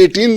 18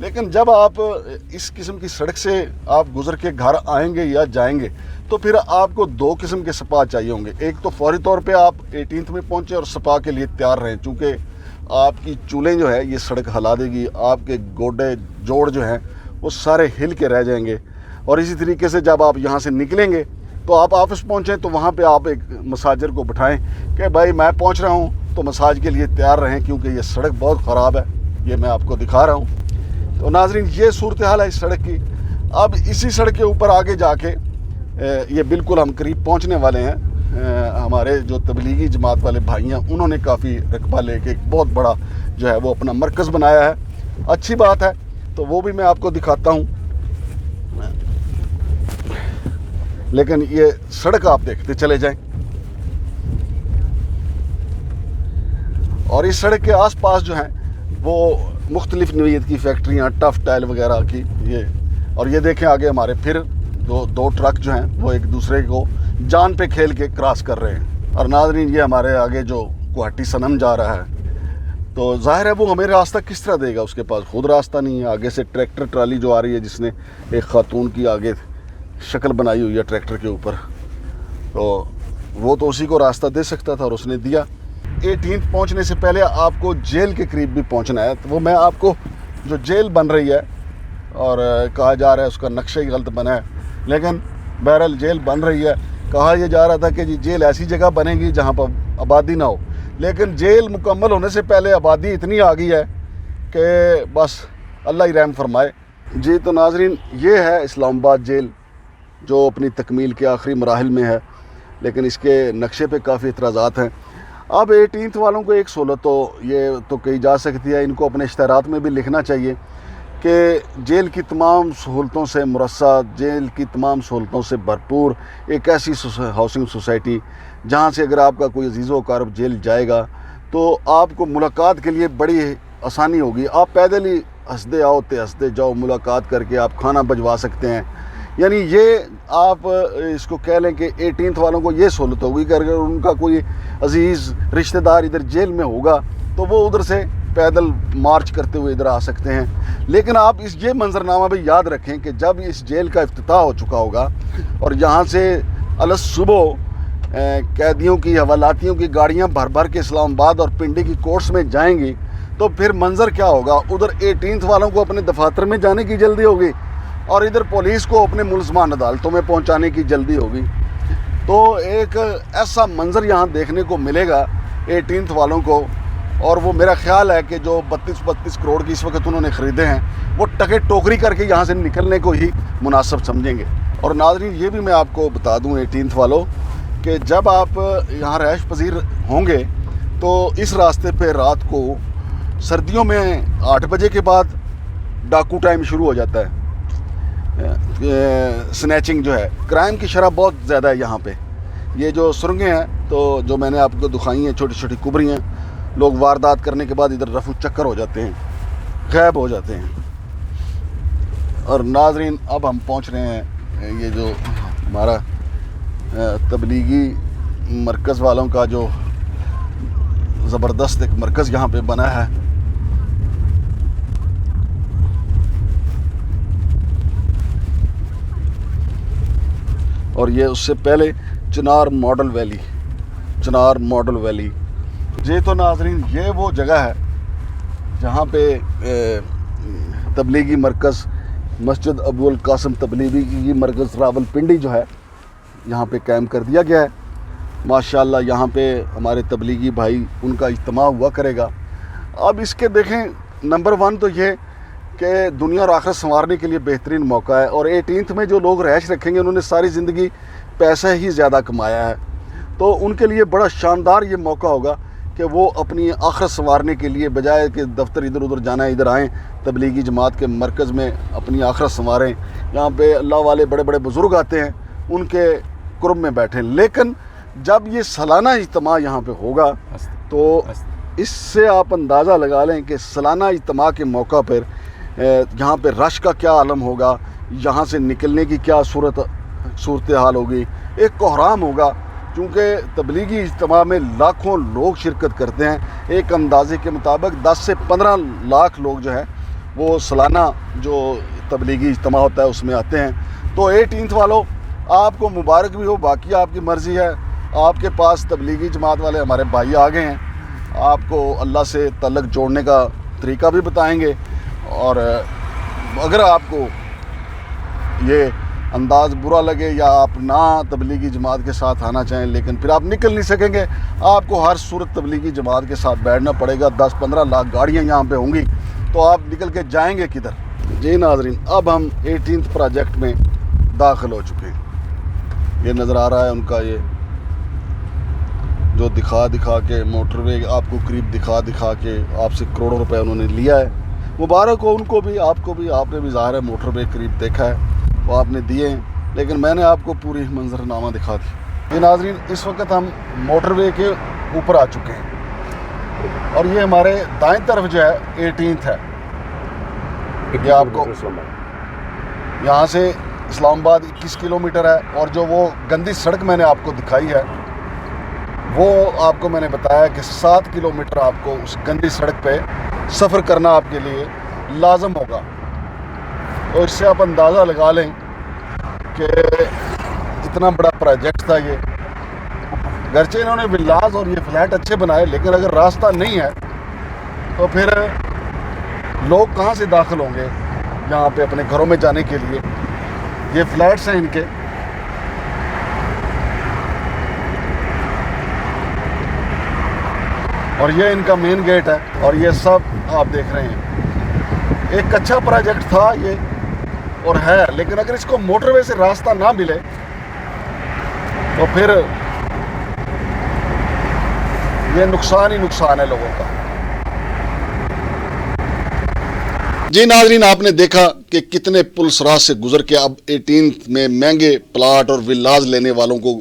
لیکن جب آپ اس قسم کی سڑک سے آپ گزر کے گھر آئیں گے یا جائیں گے تو پھر آپ کو دو قسم کے سپا چاہیے ہوں گے. ایک تو فوری طور پہ آپ 18th میں پہنچیں اور سپا کے لیے تیار رہیں، چونکہ آپ کی چولیں جو ہے یہ سڑک ہلا دے گی، آپ کے گوڈے جوڑ جو ہیں وہ سارے ہل کے رہ جائیں گے. اور اسی طریقے سے جب آپ یہاں سے نکلیں گے تو آپ آفس پہنچیں تو وہاں پہ آپ ایک مساجر کو بٹھائیں کہ بھائی میں پہنچ رہا ہوں تو مساج کے لیے تیار رہیں، کیونکہ یہ سڑک بہت خراب ہے. یہ میں آپ کو دکھا رہا ہوں. تو ناظرین یہ صورتحال ہے اس سڑک کی. اب اسی سڑک کے اوپر آگے جا کے یہ بالکل ہم قریب پہنچنے والے ہیں. ہمارے جو تبلیغی جماعت والے بھائی ہیں انہوں نے کافی رقبہ لے کے ایک بہت بڑا جو ہے وہ اپنا مرکز بنایا ہے. اچھی بات ہے، تو وہ بھی میں آپ کو دکھاتا ہوں. لیکن یہ سڑک آپ دیکھتے چلے جائیں. اور اس سڑک کے آس پاس جو ہیں وہ مختلف نوعیت کی فیکٹریاں، ٹف ٹائل وغیرہ کی اور یہ دیکھیں آگے ہمارے پھر دو ٹرک جو ہیں وہ ایک دوسرے کو جان پہ کھیل کے کراس کر رہے ہیں. اور ناظرین یہ ہمارے آگے جو گوہاٹی صنم جا رہا ہے تو ظاہر ہے وہ ہمیں راستہ کس طرح دے گا، اس کے پاس خود راستہ نہیں ہے. آگے سے ٹریکٹر ٹرالی جو آ رہی ہے جس نے ایک خاتون کی آگے شکل بنائی ہوئی ہے ٹریکٹر کے اوپر، تو وہ تو اسی کو راستہ دے سکتا تھا اور اس نے دیا. 18th پہنچنے سے پہلے آپ کو جیل کے قریب بھی پہنچنا ہے. تو وہ میں آپ کو جو جیل بن رہی ہے اور کہا جا رہا ہے اس کا نقشہ ہی غلط بنا ہے، لیکن بہرحال جیل بن رہی ہے. کہا یہ جا رہا تھا کہ جی جیل ایسی جگہ بنے گی جہاں پر آبادی نہ ہو، لیکن جیل مکمل ہونے سے پہلے آبادی اتنی آ گئی ہے کہ بس اللہ ہی رحم فرمائے. جی تو ناظرین یہ ہے اسلام آباد جیل جو اپنی تکمیل کے آخری مراحل میں ہے، لیکن اس کے نقشے پہ کافی اعتراضات ہیں. اب 18th والوں کو ایک سہولت تو یہ تو کہی جا سکتی ہے، ان کو اپنے اشتہارات میں بھی لکھنا چاہیے کہ جیل کی تمام سہولتوں سے مرصع، جیل کی تمام سہولتوں سے بھرپور ایک ایسی ہاؤسنگ سوسائٹی جہاں سے اگر آپ کا کوئی عزیز و اقارب جیل جائے گا تو آپ کو ملاقات کے لیے بڑی آسانی ہوگی. آپ پیدل ہی ہنستے آؤ تے ہنستے جاؤ، ملاقات کر کے آپ کھانا بھجوا سکتے ہیں. یعنی یہ آپ اس کو کہہ لیں کہ 18th والوں کو یہ سہولت ہوگی کہ اگر ان کا کوئی عزیز رشتہ دار ادھر جیل میں ہوگا تو وہ ادھر سے پیدل مارچ کرتے ہوئے ادھر آ سکتے ہیں. لیکن آپ یہ منظرنامہ بھی یاد رکھیں کہ جب اس جیل کا افتتاح ہو چکا ہوگا اور یہاں سے صبح قیدیوں کی حوالاتیوں کی گاڑیاں بھر بھر کے اسلام آباد اور پنڈی کی کورٹس میں جائیں گی تو پھر منظر کیا ہوگا؟ ادھر 18th والوں کو اپنے دفاتر میں جانے کی جلدی ہوگی اور ادھر پولیس کو اپنے ملزمان عدالتوں میں پہنچانے کی جلدی ہوگی. تو ایک ایسا منظر یہاں دیکھنے کو ملے گا 18th والوں کو، اور وہ میرا خیال ہے کہ جو 32 کروڑ کی اس وقت انہوں نے خریدے ہیں وہ ٹکے ٹوکری کر کے یہاں سے نکلنے کو ہی مناسب سمجھیں گے. اور ناظرین یہ بھی میں آپ کو بتا دوں 18th والوں کہ جب آپ یہاں رہائش پذیر ہوں گے تو اس راستے پہ رات کو سردیوں میں 8 بجے کے بعد ڈاکو ٹائم شروع ہو جاتا ہے. سنیچنگ جو ہے، کرائم کی شرح بہت زیادہ ہے یہاں پہ. یہ جو سرنگیں ہیں تو جو میں نے آپ کو دکھائی ہیں چھوٹی چھوٹی کبریاں، لوگ واردات کرنے کے بعد ادھر رفو چکر ہو جاتے ہیں، غائب ہو جاتے ہیں. اور ناظرین اب ہم پہنچ رہے ہیں یہ جو ہمارا تبلیغی مرکز والوں کا جو زبردست ایک مرکز یہاں پہ بنا ہے. اور یہ اس سے پہلے چنار ماڈل ویلی. جی تو ناظرین یہ وہ جگہ ہے جہاں پہ تبلیغی مرکز مسجد ابو القاسم تبلیغی مرکز راول پنڈی جو ہے یہاں پہ قائم کر دیا گیا ہے. ماشاءاللہ یہاں پہ ہمارے تبلیغی بھائی ان کا اجتماع ہوا کرے گا. اب اس کے دیکھیں نمبر 1 تو یہ کہ دنیا اور آخرت سنوارنے کے لیے بہترین موقع ہے. اور 18th میں جو لوگ رہائش رکھیں گے انہوں نے ساری زندگی پیسہ ہی زیادہ کمایا ہے، تو ان کے لیے بڑا شاندار یہ موقع ہوگا کہ وہ اپنی آخرت سنوارنے کے لیے بجائے کہ دفتر ادھر ادھر جانا ہے ادھر آئیں تبلیغی جماعت کے مرکز میں اپنی آخرت سنواریں. یہاں پہ اللہ والے بڑے بڑے بزرگ آتے ہیں، ان کے قرب میں بیٹھیں. لیکن جب یہ سالانہ اجتماع یہاں پہ ہوگا تو اس سے آپ اندازہ لگا لیں کہ سالانہ اجتماع کے موقع پر یہاں پہ رش کا کیا عالم ہوگا، یہاں سے نکلنے کی کیا صورتحال ہوگی. ایک کوہرام ہوگا چونکہ تبلیغی اجتماع میں لاکھوں لوگ شرکت کرتے ہیں. ایک اندازے کے مطابق 10 سے 15 لاکھ لوگ جو ہیں وہ سالانہ جو تبلیغی اجتماع ہوتا ہے اس میں آتے ہیں۔ تو 18 والوں آپ کو مبارک بھی ہو، باقی آپ کی مرضی ہے۔ آپ کے پاس تبلیغی جماعت والے ہمارے بھائی آ گئے ہیں، آپ کو اللہ سے تعلق جوڑنے کا طریقہ بھی بتائیں گے، اور اگر آپ کو یہ انداز برا لگے یا آپ نہ تبلیغی جماعت کے ساتھ آنا چاہیں لیکن پھر آپ نکل نہیں سکیں گے، آپ کو ہر صورت تبلیغی جماعت کے ساتھ بیٹھنا پڑے گا۔ 10-15 لاکھ گاڑیاں یہاں پہ ہوں گی، تو آپ نکل کے جائیں گے کدھر؟ جی ناظرین، اب ہم 18 پروجیکٹ میں داخل ہو چکے ہیں۔ یہ نظر آ رہا ہے ان کا یہ جو دکھا کے موٹر وے آپ کو قریب دکھا کے آپ سے کروڑوں روپے انہوں نے لیا ہے۔ مبارک ہو ان کو بھی، آپ کو بھی، آپ نے بھی ظاہر ہے موٹر وے قریب دیکھا ہے، وہ آپ نے دیے ہیں، لیکن میں نے آپ کو پوری منظرنامہ دکھا دی۔ یہ ناظرین، اس وقت ہم موٹر وے کے اوپر آ چکے ہیں، اور یہ ہمارے دائیں طرف جو ہے 18 ہے۔ یہ آپ کو یہاں سے اسلام آباد 21 کلومیٹر ہے، اور جو وہ گندی سڑک میں نے آپ کو دکھائی ہے وہ آپ کو میں نے بتایا کہ 7 کلومیٹر آپ کو اس گندی سڑک پہ سفر کرنا آپ کے لیے لازم ہوگا۔ اور اس سے آپ اندازہ لگا لیں کہ اتنا بڑا پروجیکٹ تھا یہ۔ گرچہ انہوں نے ولاز اور یہ فلیٹ اچھے بنائے، لیکن اگر راستہ نہیں ہے تو پھر لوگ کہاں سے داخل ہوں گے یہاں پہ اپنے گھروں میں جانے کے لیے؟ یہ فلیٹس ہیں ان کے، اور یہ ان کا مین گیٹ ہے، اور یہ سب آپ دیکھ رہے ہیں۔ ایک اچھا پروجیکٹ تھا یہ اور ہے، لیکن اگر اس کو موٹر وے سے راستہ نہ ملے تو پھر یہ نقصان ہی نقصان ہے لوگوں کا۔ جی ناظرین، آپ نے دیکھا کہ کتنے پلس راہ سے گزر کے اب 18 میں مہنگے پلاٹ اور ولاز لینے والوں کو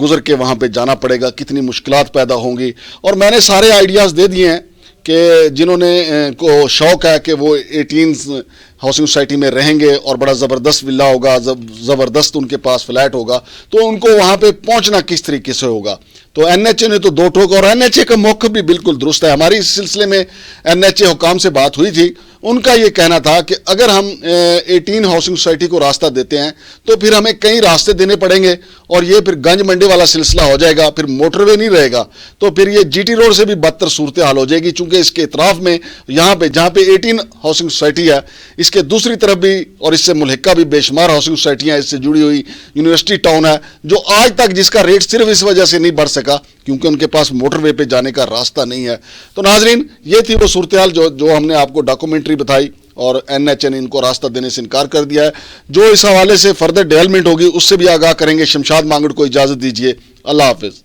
گزر کے وہاں پہ جانا پڑے گا، کتنی مشکلات پیدا ہوں گی۔ اور میں نے سارے آئیڈیاز دے دیے ہیں کہ جنہوں نے کو شوق ہے کہ وہ 18 ہاؤسنگ سوسائٹی میں رہیں گے اور بڑا زبردست ولا ہوگا، زبردست ان کے پاس فلیٹ ہوگا، تو ان کو وہاں پہ پہنچنا کس طریقے سے ہوگا۔ تو این ایچ اے نے تو 2 ٹوک، اور این ایچ اے کا موقف بھی بالکل درست ہے۔ ہماری اس سلسلے میں این ایچ اے حکام سے بات ہوئی تھی، ان کا یہ کہنا تھا کہ اگر ہم 18 ہاؤسنگ سوسائٹی کو راستہ دیتے ہیں تو پھر ہمیں کئی راستے دینے پڑیں گے، اور یہ پھر گنج منڈی والا سلسلہ ہو جائے گا، پھر موٹر وے نہیں رہے گا، تو پھر یہ جی ٹی روڈ سے بھی بدتر صورتحال ہو جائے گی، چونکہ اس کے اطراف میں یہاں پہ جہاں پہ 18 ہاؤسنگ سوسائٹی ہے، اس کے دوسری طرف بھی اور اس سے ملحقہ بھی بے شمار ہاؤسنگ سوسائٹیاں اس سے جڑی ہوئی یونیورسٹی ٹاؤن ہے، جو آج تک جس کا ریٹ صرف اس وجہ سے نہیں بڑھ سکا کیونکہ ان کے پاس موٹر وے پہ جانے کا راستہ نہیں ہے۔ تو ناظرین، یہ تھی وہ صورتحال جو ہم نے آپ کو ڈاکومنٹری بتائی، اور این ایچ اے نے ان کو راستہ دینے سے انکار کر دیا ہے۔ جو اس حوالے سے فردر ڈیولپمنٹ ہوگی اس سے بھی آگاہ کریں گے۔ شمشاد مانگڑ کو اجازت دیجیے، اللہ حافظ۔